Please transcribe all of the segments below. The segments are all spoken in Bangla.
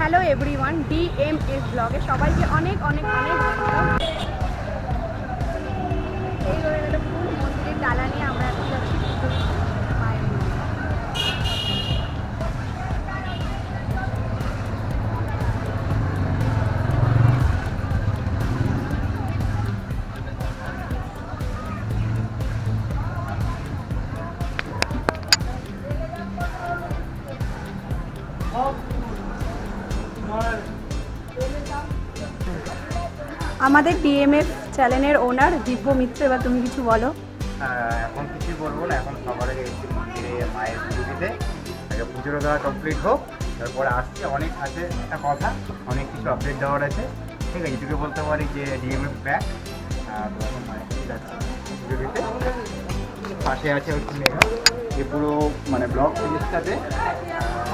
হ্যালো এভরিওয়ান, ডিএমএস ব্লগে সবাইকে অনেক অনেক অনেক ওয়েলকাম। এই রয়ে গেল ফুল মন্দিরের ডালা নিয়ে আমরা এখন যাচ্ছি মায়ের মন্দির। আমাদের ডিএমএফ চ্যানেলের ওনার দিব্য মিত্র, এবার তুমি কিছু বলো। এখন কিছুই বলবো না, এখন সবার আগে একটু মন্দিরে মায়ের পুজো দিতে, আগে পুজোটা দেওয়া কমপ্লিট হোক, তারপরে আসছে অনেক আছে একটা কথা, অনেক কিছু আপডেট দেওয়ার আছে। ঠিক আছে, এটুকু বলতে পারি যে ডিএমএফ ব্যাক। তো এখন মায়ের পুজো যাচ্ছে পুজো দিতে, পাশে আছে হচ্ছে মেঘা। যে পুরো মানে ব্লগ সিরিজটাতে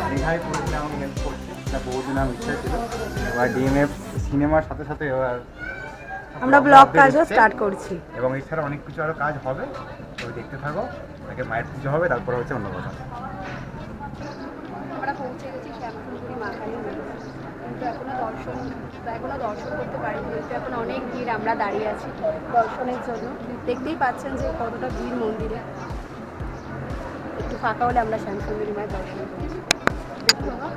মেঘাই পুরোদিন আমাকে হেল্প করছে, তা বহুদিন আমার ইচ্ছা ছিল। এবার ডিএমএফ সিনেমার সাথে সাথে এবার আমরা ব্লগ কাজও স্টার্ট করছি এবং এছাড়া অনেক কিছু আরও কাজ হবে, তো দেখতে থাকো। আগে মায়ের পুজো হবে, তারপরে হচ্ছে অন্য কথা। আমরা পৌঁছে গেছি শ্যামসুন্দরী মা কালী মন্দির, কিন্তু এখনো দর্শন করতে পারিনি, কিন্তু এখন অনেক ভিড়। আমরা দাঁড়িয়ে আছি দর্শনের জন্য, দেখতেই পাচ্ছেন যে কতটা ভিড় মন্দিরে। একটু ফাঁকা হলে আমরা শ্যামসুন্দরী মায়ের দর্শন করছি। দেখুন বাবা,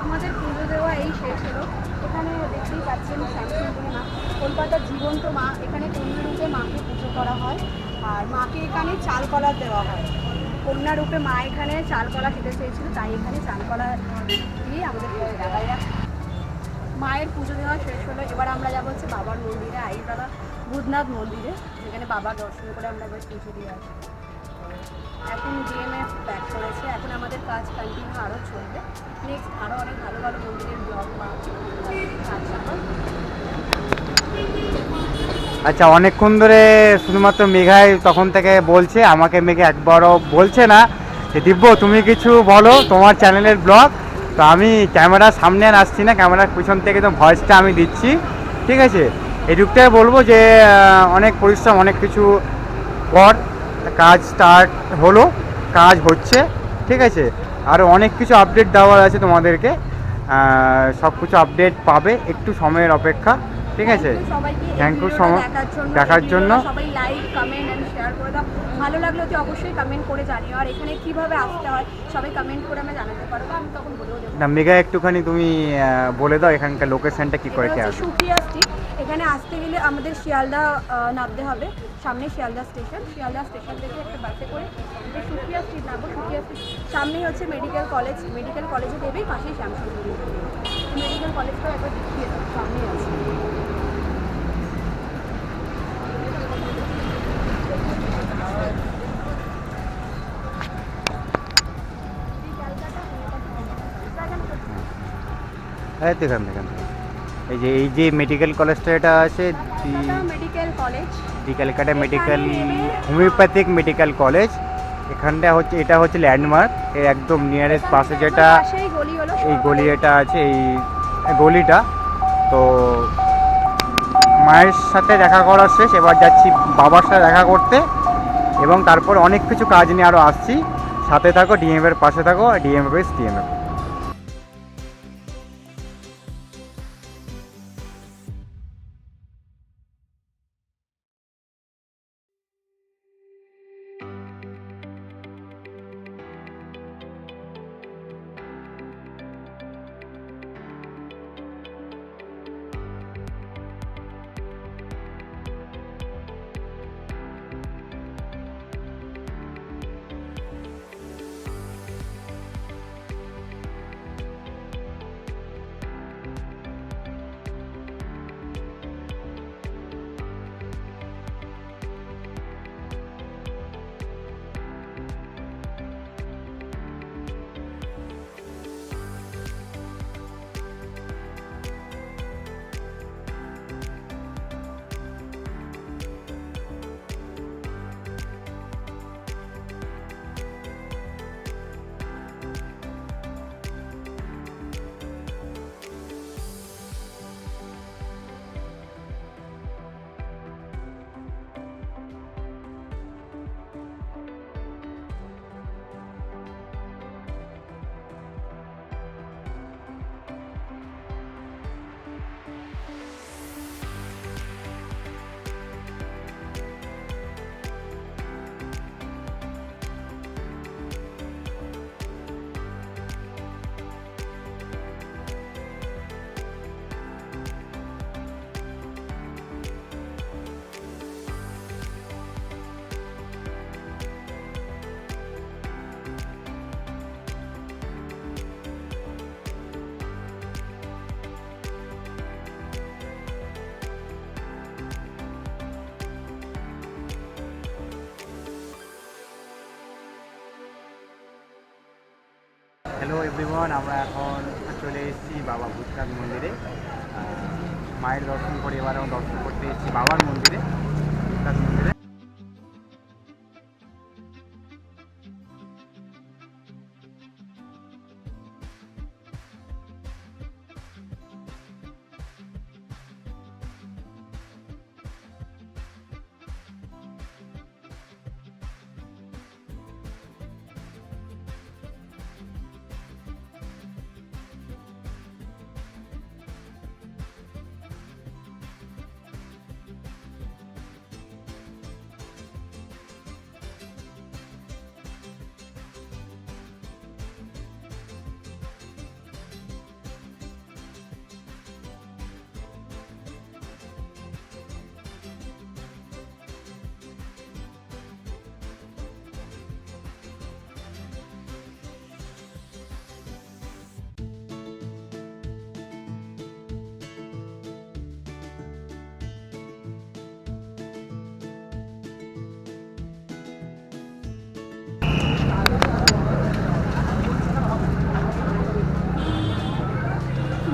আমাদের পুজো দেওয়া এই শেষ হলো। এখানে দেখতেই পাচ্ছেন শ্যামসুন্দরী মা, কলকাতার জীবন্ত মা। এখানে কন্যারূপে মাকে পুজো করা হয়, আর মাকে এখানে চাল কলা দেওয়া হয়। কন্যারূপে মা এখানে চাল কলা খেতে চেয়েছিল, তাই এখানে চাল কলা দিয়ে আমাদের পুজো দেওয়া হয়। মায়ের পুজো দেওয়া শেষ হলো, এবার আমরা যাবো হচ্ছে বাবার মন্দিরে, আইবাবা ভূতনাথ মন্দিরে, যেখানে বাবার দর্শন করে আমরা এবার পুজো দিয়ে আসি। এখন ডিএমএফ ব্যাক করেছে, এখন আমাদের কাজ কন্টিনিউ আরও চলবে। নেক্সট আরও অনেক ভালো ভালো মন্দিরের ব্লগ বা আচ্ছা, অনেকক্ষণ ধরে শুধুমাত্র মেঘাই তখন থেকে বলছে, আমাকে মেঘে একবারও বলছে না যে দিব্য তুমি কিছু বলো তোমার চ্যানেলের ব্লগ। তো আমি ক্যামেরার সামনে আর আসছি না, ক্যামেরার পিছন থেকে তো ভয়েসটা আমি দিচ্ছি। ঠিক আছে, এটুকটাই বলবো যে অনেক পরিশ্রম, অনেক কিছু পর কাজ স্টার্ট হলো, কাজ হচ্ছে। ঠিক আছে, আরও অনেক কিছু আপডেট দেওয়ার আছে তোমাদেরকে, সব কিছু আপডেট পাবে, একটু সময়ের অপেক্ষা। ঠিক আছে, থ্যাংক ইউ দেখার জন্য। সবাই লাইক কমেন্ট এন্ড শেয়ার করে দাও। ভালো লাগলো যে অবশ্যই কমেন্ট করে জানিও, আর এখানে কিভাবে আসতে হয় সবাই কমেন্ট করে আমি জানাতে পারবো, আমি তখন বলেও দেবো। না মেঘা, একটুখানি তুমি বলে দাও এখানকার লোকেশনটা কী করে আসবে। সুপ্রিয়া স্ট্রিট, এখানে আসতে গেলে আমাদের শিয়ালদা নামতে হবে, সামনে শিয়ালদা স্টেশন। শিয়ালদা স্টেশন থেকে একটা বাসে করে সুপ্রিয়া স্ট্রিট নামবো। সুপ্রিয়া স্ট্রিট সামনেই হচ্ছে মেডিকেল কলেজ, মেডিকেল কলেজে দেবেই পাশেই শ্যামসুন্দরী মেডিকেল কলেজটাও একবার দেখিয়ে দাও, সামনেই আছে। এই তো এখান থেকে এই যে মেডিকেল কলেজটা এটা আছে medical college, Calcutta medical homeopathic medical college. এটা হচ্ছে ল্যান্ডমার্ক, এর একদম নিয়ারেস্ট পাশে যেটা পাশেই গলি হলো এই গলি এটা আছে, এই গলিটা। তো মায়ের সাথে দেখা করা শেষ, এবার যাচ্ছি বাবার সাথে দেখা করতে, এবং তারপর অনেক কিছু কাজ নিয়ে আরও আসছি। সাথে থাকো, ডিএমএর পাশে থাকো, ডিএমএফ। হ্যালো এভরিওয়ান, আমরা এখন চলে এসেছি বাবা ভূতনাথ মন্দিরে। মায়ের দর্শন করে এবার আমরা দর্শন করতে এসেছি বাবার মন্দিরে, ভূতনাথ মন্দিরে।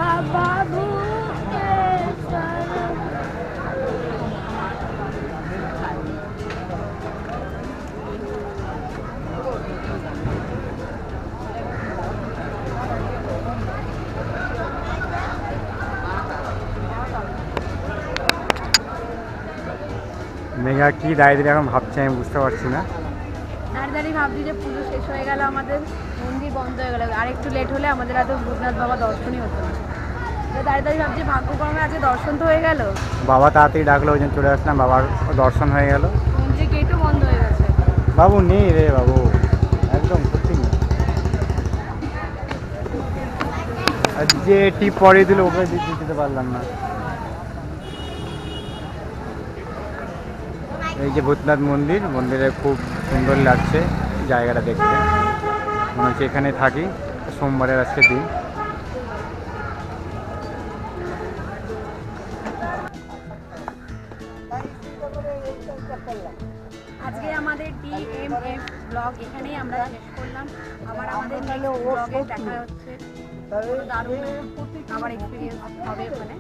বাবা ভূতেশ্বর। মেঘা কি দাঁড়িয়ে এখন ভাবছি, আমি বুঝতে পারছি না। দাঁড়িয়ে ভাবছি যে পুজো শেষ হয়ে গেল, আমাদের মন্দির বন্ধ হয়ে গেল, আর একটু লেট হলে আমাদের এত ভূতনাথ বাবা দর্শনই হতো না। দাঁড়িয়ে ভাবছি ভাগ্যক্রমে আজকে দর্শন তো হয়ে গেল। বাবা তাড়াতাড়ি ডাকলো, ওই জন্য চলে আসলাম, বাবার দর্শন হয়ে গেল। মন্দির গেটও বন্ধ হয়ে গেছে। বাবু নেই রে বাবু, একদম সত্যি নেই। আর যে টিপ পরিয়ে দিল ওকে দিতে পারলাম না। এই যে ভূতনাথ মন্দিরে খুব সুন্দর লাগছে জায়গাটা দেখতে, মনে হচ্ছে এখানে থাকি। সোমবারের আজকে দিন। আজকে আমাদের DMF ব্লগ এখানেই আমরা শেষ করলাম। আবার আমাদের ব্লগে দেখা হচ্ছে। দারুণ আবার এক্সপিরিয়েন্স হবে ওখানে।